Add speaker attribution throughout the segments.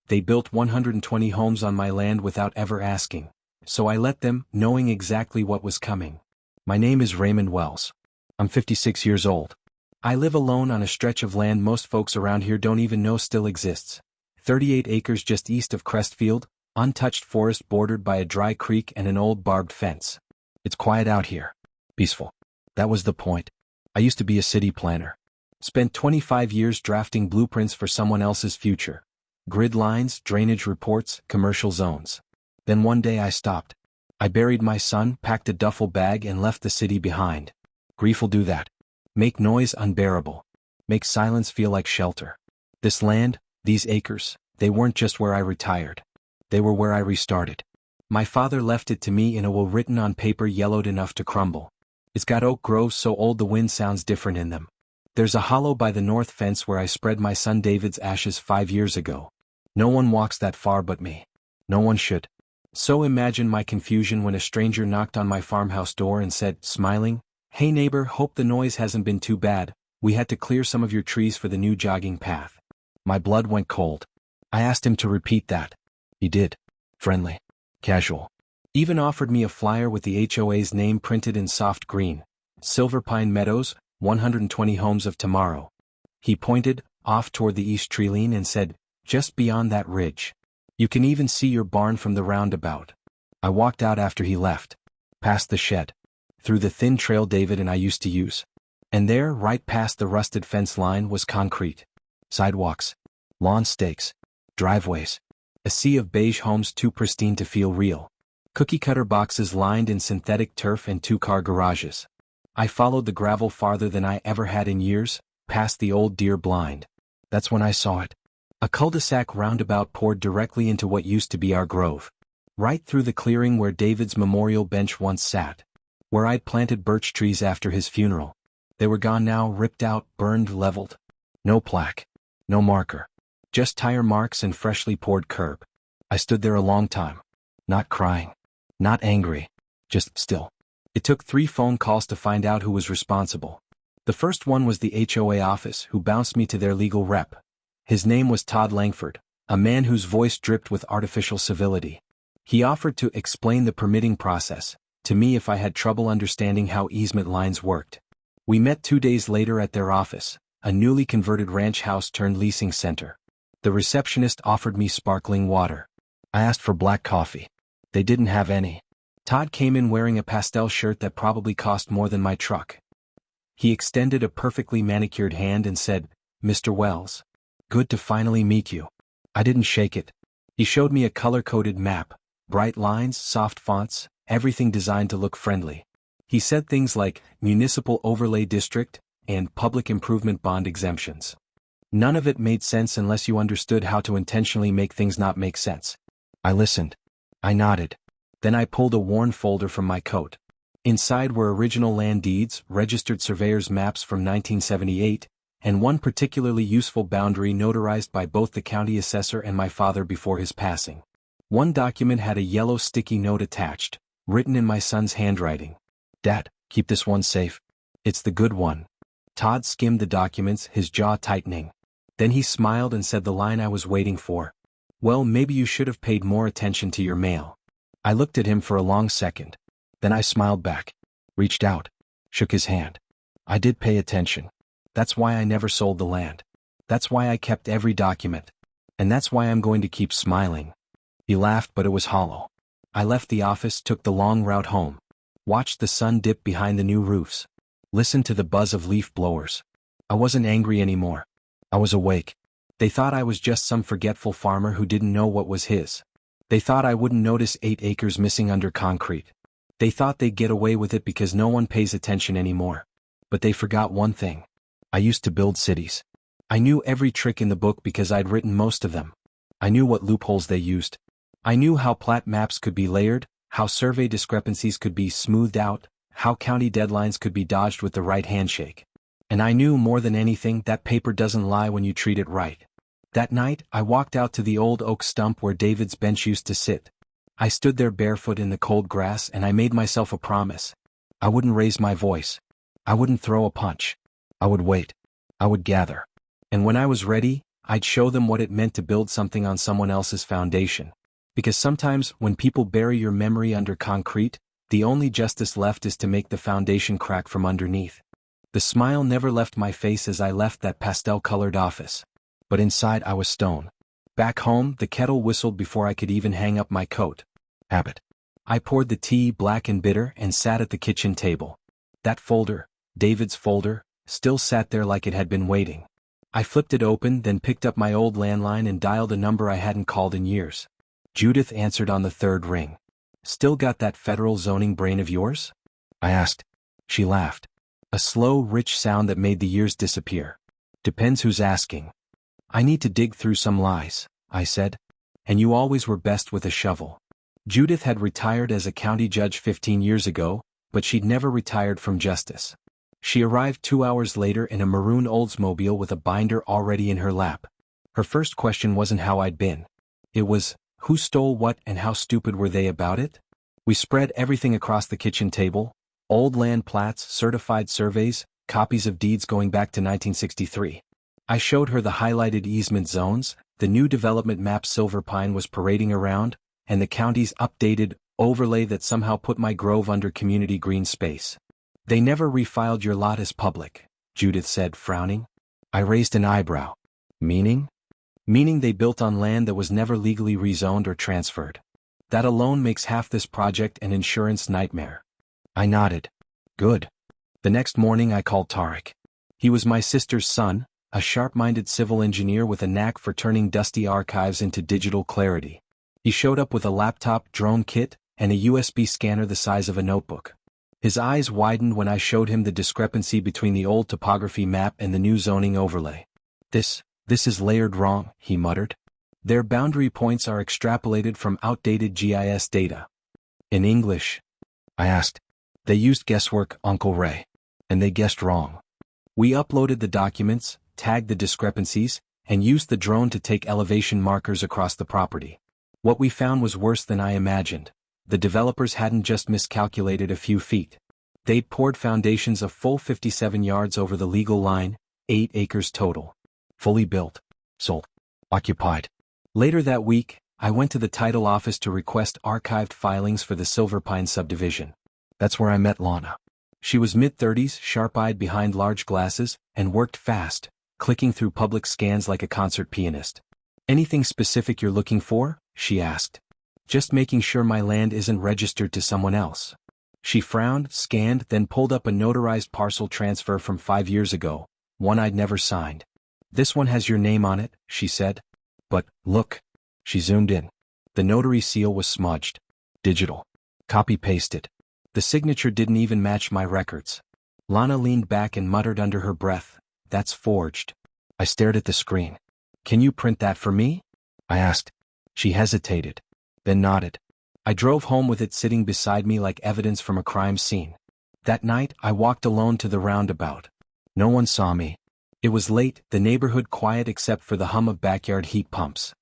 Speaker 1: They built 120 homes on my land without ever asking. So I let them, knowing exactly what was coming. My name is Raymond Wells. I'm 56 years old. I live alone on a stretch of land most folks around here don't even know still exists. 38 acres just east of Crestfield, untouched forest bordered by a dry creek and an old barbed fence. It's quiet out here. Peaceful. That was the point. I used to be a city planner. Spent 25 years drafting blueprints for someone else's future. Grid lines, drainage reports, commercial zones. Then one day I stopped. I buried my son, packed a duffel bag and left the city behind. Grief will do that. Make noise unbearable. Make silence feel like shelter. This land, these acres, they weren't just where I retired. They were where I restarted. My father left it to me in a will written on paper yellowed enough to crumble. It's got oak groves so old the wind sounds different in them. There's a hollow by the north fence where I spread my son David's ashes 5 years ago. No one walks that far but me. No one should. So imagine my confusion when a stranger knocked on my farmhouse door and said, smiling, "Hey neighbor, hope the noise hasn't been too bad. We had to clear some of your trees for the new jogging path." My blood went cold. I asked him to repeat that. He did. Friendly. Casual. Even offered me a flyer with the HOA's name printed in soft green. Silver Pine Meadows, 120 homes of tomorrow. He pointed, off toward the east treeline and said, "Just beyond that ridge. You can even see your barn from the roundabout." I walked out after he left. Past the shed. Through the thin trail David and I used to use. And there, right past the rusted fence line, was concrete. Sidewalks. Lawn stakes. Driveways. A sea of beige homes too pristine to feel real. Cookie-cutter boxes lined in synthetic turf and two-car garages. I followed the gravel farther than I ever had in years, past the old deer blind. That's when I saw it. A cul-de-sac roundabout poured directly into what used to be our grove. Right through the clearing where David's memorial bench once sat. Where I'd planted birch trees after his funeral. They were gone now, ripped out, burned, leveled. No plaque. No marker. Just tire marks and freshly poured curb. I stood there a long time. Not crying. Not angry. Just still. It took 3 phone calls to find out who was responsible. The first one was the HOA office, who bounced me to their legal rep. His name was Todd Langford, a man whose voice dripped with artificial civility. He offered to explain the permitting process to me if I had trouble understanding how easement lines worked. We met 2 days later at their office, a newly converted ranch house turned leasing center. The receptionist offered me sparkling water. I asked for black coffee. They didn't have any. Todd came in wearing a pastel shirt that probably cost more than my truck. He extended a perfectly manicured hand and said, "Mr. Wells. Good to finally meet you." I didn't shake it. He showed me a color-coded map, bright lines, soft fonts, everything designed to look friendly. He said things like municipal overlay district and public improvement bond exemptions. None of it made sense unless you understood how to intentionally make things not make sense. I listened. I nodded. Then I pulled a worn folder from my coat. Inside were original land deeds, registered surveyor's maps from 1978, and one particularly useful boundary notarized by both the county assessor and my father before his passing. One document had a yellow sticky note attached, written in my son's handwriting. "Dad, keep this one safe. It's the good one." Todd skimmed the documents, his jaw tightening. Then he smiled and said the line I was waiting for. "Well, maybe you should have paid more attention to your mail." I looked at him for a long second. Then I smiled back, reached out, shook his hand. I did pay attention. That's why I never sold the land. That's why I kept every document. And that's why I'm going to keep smiling. He laughed, but it was hollow. I left the office, took the long route home. Watched the sun dip behind the new roofs. Listened to the buzz of leaf blowers. I wasn't angry anymore. I was awake. They thought I was just some forgetful farmer who didn't know what was his. They thought I wouldn't notice 8 acres missing under concrete. They thought they'd get away with it because no one pays attention anymore. But they forgot one thing. I used to build cities. I knew every trick in the book because I'd written most of them. I knew what loopholes they used. I knew how plat maps could be layered, how survey discrepancies could be smoothed out, how county deadlines could be dodged with the right handshake. And I knew more than anything that paper doesn't lie when you treat it right. That night, I walked out to the old oak stump where David's bench used to sit. I stood there barefoot in the cold grass and I made myself a promise. I wouldn't raise my voice. I wouldn't throw a punch. I would wait. I would gather. And when I was ready, I'd show them what it meant to build something on someone else's foundation. Because sometimes, when people bury your memory under concrete, the only justice left is to make the foundation crack from underneath. The smile never left my face as I left that pastel-colored office. But inside I was stone. Back home, the kettle whistled before I could even hang up my coat. Habit. I poured the tea, black and bitter, and sat at the kitchen table. That folder, David's folder, still sat there like it had been waiting. I flipped it open, then picked up my old landline and dialed a number I hadn't called in years. Judith answered on the third ring. "Still got that federal zoning brain of yours?" I asked. She laughed. A slow, rich sound that made the years disappear. "Depends who's asking." "I need to dig through some lies," I said. "And you always were best with a shovel." Judith had retired as a county judge 15 years ago, but she'd never retired from justice. She arrived 2 hours later in a maroon Oldsmobile with a binder already in her lap. Her first question wasn't how I'd been. It was, who stole what and how stupid were they about it? We spread everything across the kitchen table: old land plats, certified surveys, copies of deeds going back to 1963. I showed her the highlighted easement zones, the new development map Silver Pine was parading around, and the county's updated overlay that somehow put my grove under community green space. "They never refiled your lot as public," Judith said, frowning. I raised an eyebrow. "Meaning?" "Meaning they built on land that was never legally rezoned or transferred. That alone makes half this project an insurance nightmare." I nodded. "Good." The next morning I called Tarek. He was my sister's son, a sharp-minded civil engineer with a knack for turning dusty archives into digital clarity. He showed up with a laptop, drone kit, and a USB scanner the size of a notebook. His eyes widened when I showed him the discrepancy between the old topography map and the new zoning overlay. This is layered wrong," he muttered. "Their boundary points are extrapolated from outdated GIS data." "In English?" I asked. "They used guesswork, Uncle Ray. And they guessed wrong." We uploaded the documents, tagged the discrepancies, and used the drone to take elevation markers across the property. What we found was worse than I imagined. The developers hadn't just miscalculated a few feet. They'd poured foundations a full 57 yards over the legal line, 8 acres total. Fully built. Sold. Occupied. Later that week, I went to the title office to request archived filings for the Silver Pine subdivision. That's where I met Lana. She was mid-30s, sharp-eyed behind large glasses, and worked fast, clicking through public scans like a concert pianist. "Anything specific you're looking for?" she asked. "Just making sure my land isn't registered to someone else." She frowned, scanned, then pulled up a notarized parcel transfer from 5 years ago, one I'd never signed. "This one has your name on it," she said. "But, look." She zoomed in. The notary seal was smudged. Digital. Copy-pasted. The signature didn't even match my records. Lana leaned back and muttered under her breath, "That's forged." I stared at the screen. "Can you print that for me?" I asked. She hesitated, then nodded. I drove home with it sitting beside me like evidence from a crime scene. That night, I walked alone to the roundabout. No one saw me. It was late, the neighborhood quiet except for the hum of backyard heat pumps.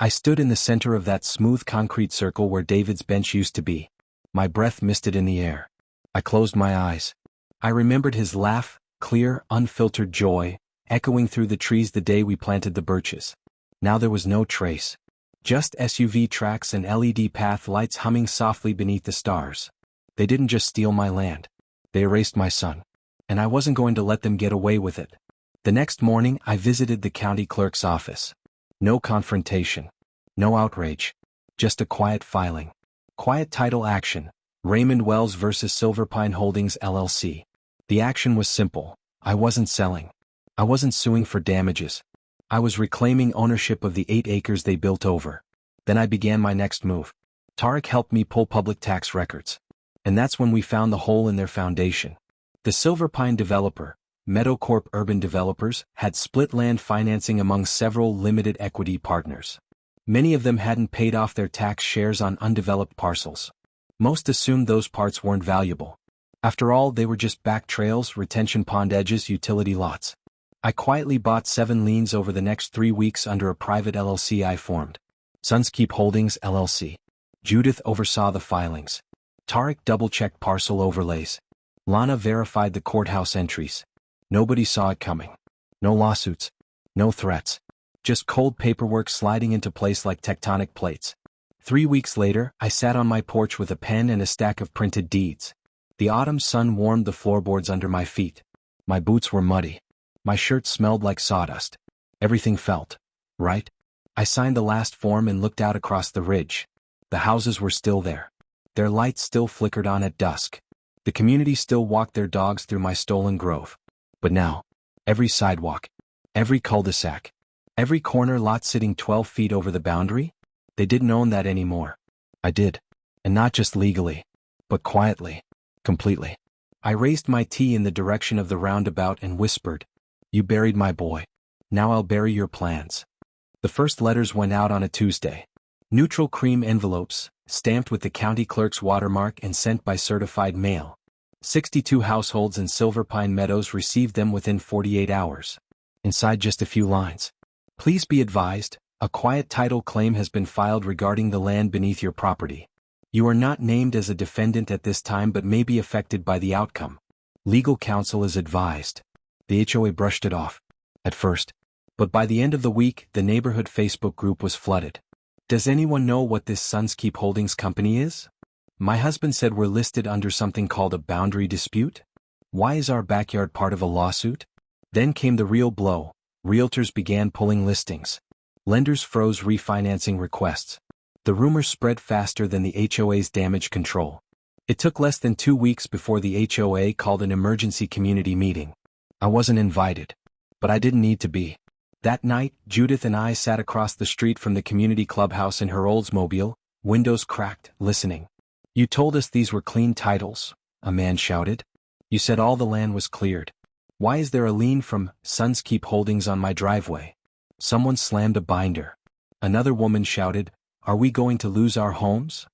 Speaker 1: I stood in the center of that smooth concrete circle where David's bench used to be. My breath misted in the air. I closed my eyes. I remembered his laugh, clear, unfiltered joy, echoing through the trees the day we planted the birches. Now there was no trace. Just SUV tracks and LED path lights humming softly beneath the stars. They didn't just steal my land. They erased my son. And I wasn't going to let them get away with it. The next morning, I visited the county clerk's office. No confrontation. No outrage. Just a quiet filing. Quiet title action. Raymond Wells versus Silver Pine Holdings LLC. The action was simple. I wasn't selling. I wasn't suing for damages. I was reclaiming ownership of the 8 acres they built over. Then I began my next move. Tarek helped me pull public tax records. And that's when we found the hole in their foundation. The Silver Pine developer, Meadowcorp Urban Developers, had split land financing among several limited equity partners. Many of them hadn't paid off their tax shares on undeveloped parcels. Most assumed those parts weren't valuable. After all, they were just back trails, retention pond edges, utility lots. I quietly bought 7 liens over the next 3 weeks under a private LLC I formed. Sunskeep Holdings LLC. Judith oversaw the filings. Tarek double-checked parcel overlays. Lana verified the courthouse entries. Nobody saw it coming. No lawsuits. No threats. Just cold paperwork sliding into place like tectonic plates. 3 weeks later, I sat on my porch with a pen and a stack of printed deeds. The autumn sun warmed the floorboards under my feet. My boots were muddy. My shirt smelled like sawdust. Everything felt right. I signed the last form and looked out across the ridge. The houses were still there. Their lights still flickered on at dusk. The community still walked their dogs through my stolen grove. But now, every sidewalk, every cul-de-sac, every corner lot sitting 12 feet over the boundary, they didn't own that anymore. I did. And not just legally, but quietly, completely. I raised my tea in the direction of the roundabout and whispered, "You buried my boy. Now I'll bury your plans." The first letters went out on a Tuesday. Neutral cream envelopes, stamped with the county clerk's watermark and sent by certified mail. 62 households in Silver Pine Meadows received them within 48 hours. Inside just a few lines. "Please be advised, a quiet title claim has been filed regarding the land beneath your property. You are not named as a defendant at this time but may be affected by the outcome. Legal counsel is advised." The HOA brushed it off. At first. But by the end of the week, the neighborhood Facebook group was flooded. "Does anyone know what this Sunskeep Holdings company is? My husband said we're listed under something called a boundary dispute. Why is our backyard part of a lawsuit?" Then came the real blow. Realtors began pulling listings. Lenders froze refinancing requests. The rumors spread faster than the HOA's damage control. It took less than 2 weeks before the HOA called an emergency community meeting. I wasn't invited. But I didn't need to be. That night, Judith and I sat across the street from the community clubhouse in her Oldsmobile, windows cracked, listening. "You told us these were clean titles," a man shouted. "You said all the land was cleared. Why is there a lien from Sunskeep Holdings on my driveway?" Someone slammed a binder. Another woman shouted, "Are we going to lose our homes?"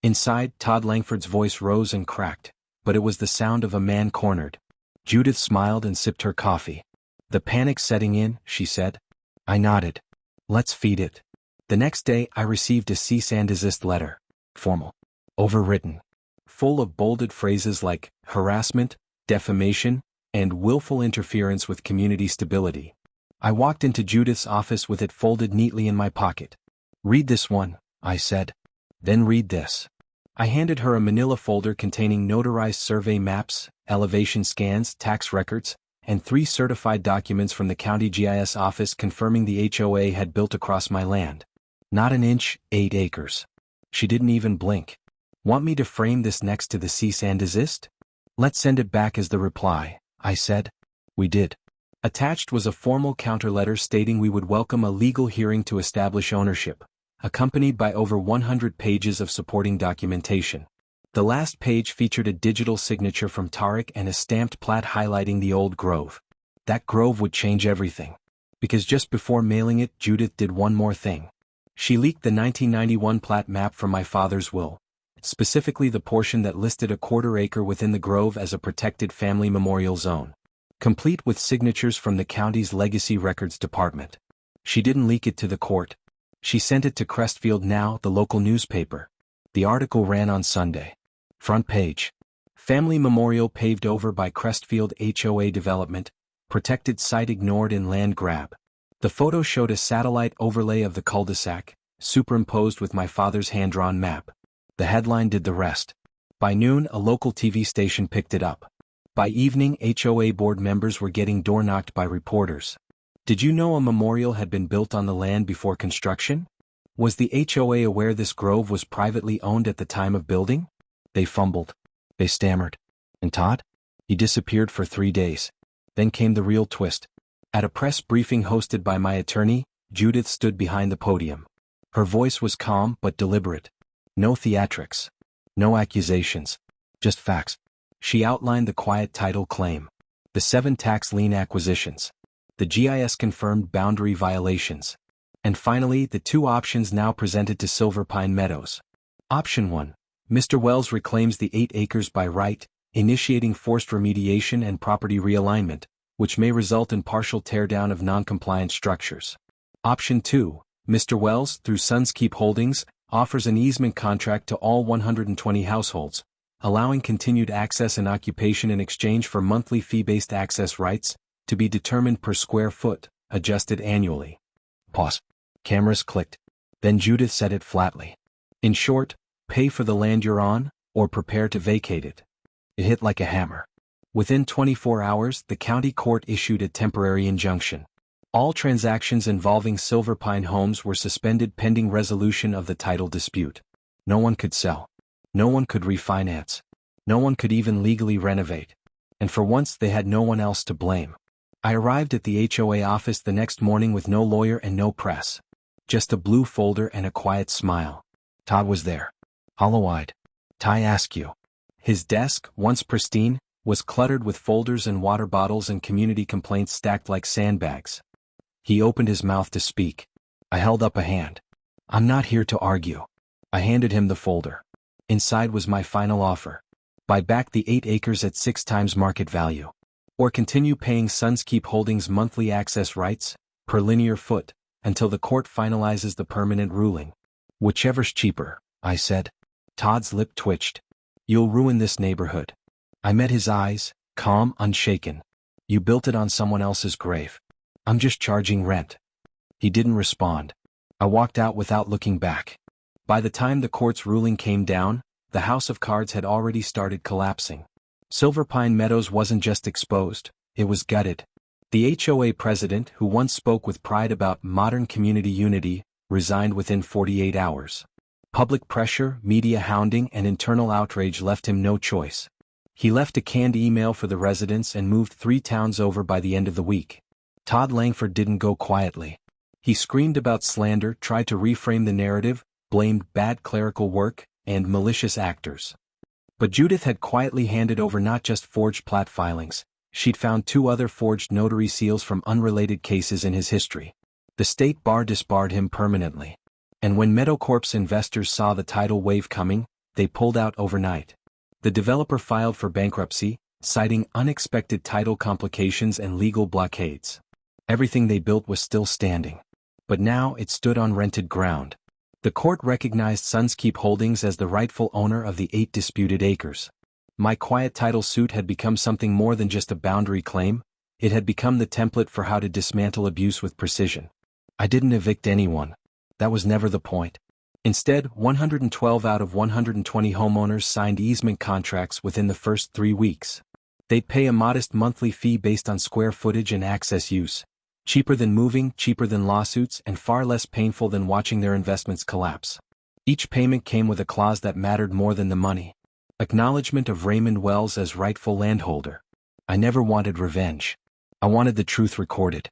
Speaker 1: Inside, Todd Langford's voice rose and cracked, but it was the sound of a man cornered. Judith smiled and sipped her coffee. "The panic's setting in," she said. I nodded. "Let's feed it." The next day I received a cease and desist letter. Formal. Overwritten. Full of bolded phrases like harassment, defamation, and willful interference with community stability. I walked into Judith's office with it folded neatly in my pocket. "Read this one," I said. "Then read this." I handed her a manila folder containing notarized survey maps, elevation scans, tax records, and 3 certified documents from the county GIS office confirming the HOA had built across my land. Not an inch, 8 acres. She didn't even blink. "Want me to frame this next to the cease and desist?" "Let's send it back as the reply," I said. We did. Attached was a formal counter letter stating we would welcome a legal hearing to establish ownership, accompanied by over 100 pages of supporting documentation. The last page featured a digital signature from Tariq and a stamped plat highlighting the old grove. That grove would change everything. Because just before mailing it, Judith did one more thing. She leaked the 1991 plat map from my father's will, specifically the portion that listed a 1/4 acre within the grove as a protected family memorial zone, complete with signatures from the county's Legacy Records Department. She didn't leak it to the court. She sent it to Crestfield Now, the local newspaper. The article ran on Sunday. Front page. Family memorial paved over by Crestfield HOA development, protected site ignored in land grab. The photo showed a satellite overlay of the cul-de-sac, superimposed with my father's hand-drawn map. The headline did the rest. By noon, a local TV station picked it up. By evening, HOA board members were getting door-knocked by reporters. "Did you know a memorial had been built on the land before construction? Was the HOA aware this grove was privately owned at the time of building?" They fumbled. They stammered. "And Todd?" He disappeared for 3 days. Then came the real twist. At a press briefing hosted by my attorney, Judith stood behind the podium. Her voice was calm but deliberate. No theatrics. No accusations. Just facts. She outlined the quiet title claim. The 7 tax lien acquisitions. The GIS-confirmed boundary violations. And finally, the 2 options now presented to Silver Pine Meadows. Option 1. Mr. Wells reclaims the 8 acres by right, initiating forced remediation and property realignment, which may result in partial teardown of non-compliant structures. Option 2. Mr. Wells, through Sunskeep Holdings, offers an easement contract to all 120 households, allowing continued access and occupation in exchange for monthly fee-based access rights, to be determined per square foot, adjusted annually. Pause. Cameras clicked. Then Judith said it flatly. In short, pay for the land you're on, or prepare to vacate it. It hit like a hammer. Within 24 hours, the county court issued a temporary injunction. All transactions involving Silver Pine Homes were suspended pending resolution of the title dispute. No one could sell. No one could refinance. No one could even legally renovate. And for once they had no one else to blame. I arrived at the HOA office the next morning with no lawyer and no press. Just a blue folder and a quiet smile. Todd was there. Hollow-eyed. "Ty Askew." His desk, once pristine, was cluttered with folders and water bottles and community complaints stacked like sandbags. He opened his mouth to speak. I held up a hand. "I'm not here to argue." I handed him the folder. Inside was my final offer. Buy back the 8 acres at 6 times market value. Or continue paying Sunskeep Holdings monthly access rights, per linear foot, until the court finalizes the permanent ruling. "Whichever's cheaper," I said. Todd's lip twitched. "You'll ruin this neighborhood." I met his eyes, calm, unshaken. "You built it on someone else's grave. I'm just charging rent." He didn't respond. I walked out without looking back. By the time the court's ruling came down, the house of cards had already started collapsing. Silver Pine Meadows wasn't just exposed, it was gutted. The HOA president, who once spoke with pride about modern community unity, resigned within 48 hours. Public pressure, media hounding, and internal outrage left him no choice. He left a canned email for the residents and moved 3 towns over by the end of the week. Todd Langford didn't go quietly. He screamed about slander, tried to reframe the narrative, blamed bad clerical work, and malicious actors. But Judith had quietly handed over not just forged plat filings, she'd found 2 other forged notary seals from unrelated cases in his history. The state bar disbarred him permanently. And when Meadowcorp's investors saw the tidal wave coming, they pulled out overnight. The developer filed for bankruptcy, citing unexpected title complications and legal blockades. Everything they built was still standing. But now it stood on rented ground. The court recognized Sunskeep Holdings as the rightful owner of the 8 disputed acres. My quiet title suit had become something more than just a boundary claim, it had become the template for how to dismantle abuse with precision. I didn't evict anyone. That was never the point. Instead, 112 out of 120 homeowners signed easement contracts within the first 3 weeks. They'd pay a modest monthly fee based on square footage and access use. Cheaper than moving, cheaper than lawsuits, and far less painful than watching their investments collapse. Each payment came with a clause that mattered more than the money. Acknowledgement of Raymond Wells as rightful landholder. I never wanted revenge. I wanted the truth recorded.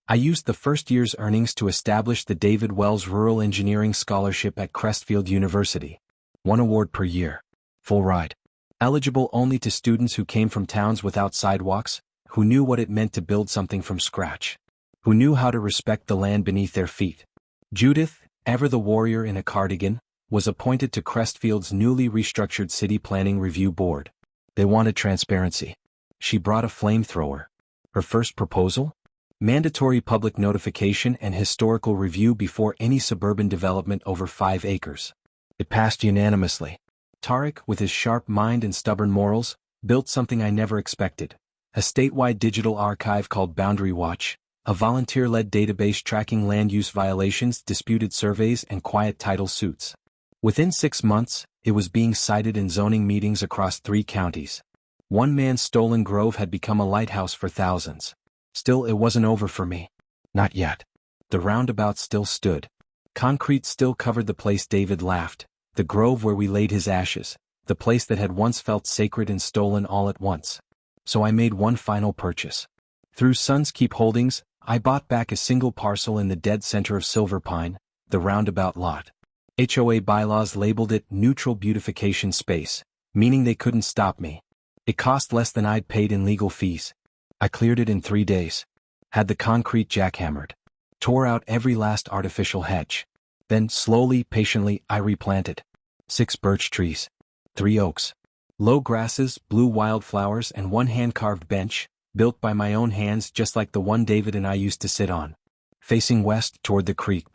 Speaker 1: I used the first year's earnings to establish the David Wells Rural Engineering Scholarship at Crestfield University. 1 award per year. Full ride. Eligible only to students who came from towns without sidewalks, who knew what it meant to build something from scratch. Who knew how to respect the land beneath their feet. Judith, ever the warrior in a cardigan, was appointed to Crestfield's newly restructured City Planning Review Board. They wanted transparency. She brought a flamethrower. Her first proposal? Mandatory public notification and historical review before any suburban development over 5 acres. It passed unanimously. Tarek, with his sharp mind and stubborn morals, built something I never expected. A statewide digital archive called Boundary Watch, a volunteer-led database tracking land use violations, disputed surveys, and quiet title suits. Within 6 months, it was being cited in zoning meetings across 3 counties. One man's stolen grove had become a lighthouse for thousands. Still, it wasn't over for me. Not yet. The roundabout still stood. Concrete still covered the place David laughed, the grove where we laid his ashes, the place that had once felt sacred and stolen all at once. So I made one final purchase. Through Sunskeep Holdings, I bought back a single parcel in the dead center of Silver Pine, the roundabout lot. HOA bylaws labeled it neutral beautification space, meaning they couldn't stop me. It cost less than I'd paid in legal fees. I cleared it in 3 days. Had the concrete jackhammered. Tore out every last artificial hedge. Then, slowly, patiently, I replanted. 6 birch trees. 3 oaks. Low grasses, blue wildflowers, and 1 hand-carved bench, built by my own hands just like the one David and I used to sit on. Facing west toward the creek.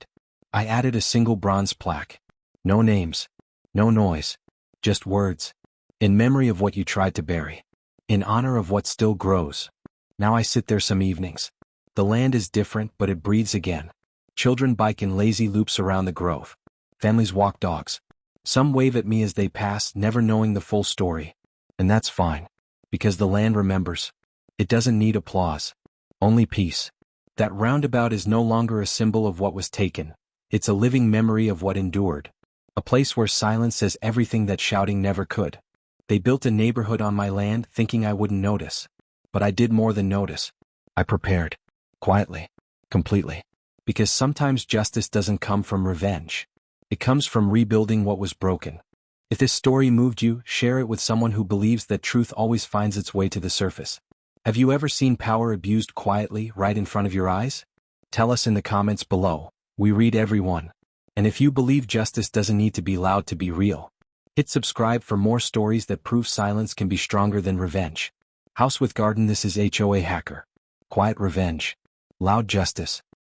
Speaker 1: I added a single bronze plaque. No names. No noise. Just words. In memory of what you tried to bury. In honor of what still grows. Now I sit there some evenings. The land is different, but it breathes again. Children bike in lazy loops around the grove. Families walk dogs. Some wave at me as they pass, never knowing the full story. And that's fine. Because the land remembers. It doesn't need applause. Only peace. That roundabout is no longer a symbol of what was taken. It's a living memory of what endured. A place where silence says everything that shouting never could. They built a neighborhood on my land thinking I wouldn't notice. But I did more than notice. I prepared. Quietly. Completely. Because sometimes justice doesn't come from revenge. It comes from rebuilding what was broken. If this story moved you, share it with someone who believes that truth always finds its way to the surface. Have you ever seen power abused quietly, right in front of your eyes? Tell us in the comments below. We read every one. And if you believe justice doesn't need to be loud to be real, hit subscribe for more stories that prove silence can be stronger than revenge. House with Garden. This is HOA Hacker. Quiet revenge. Loud justice.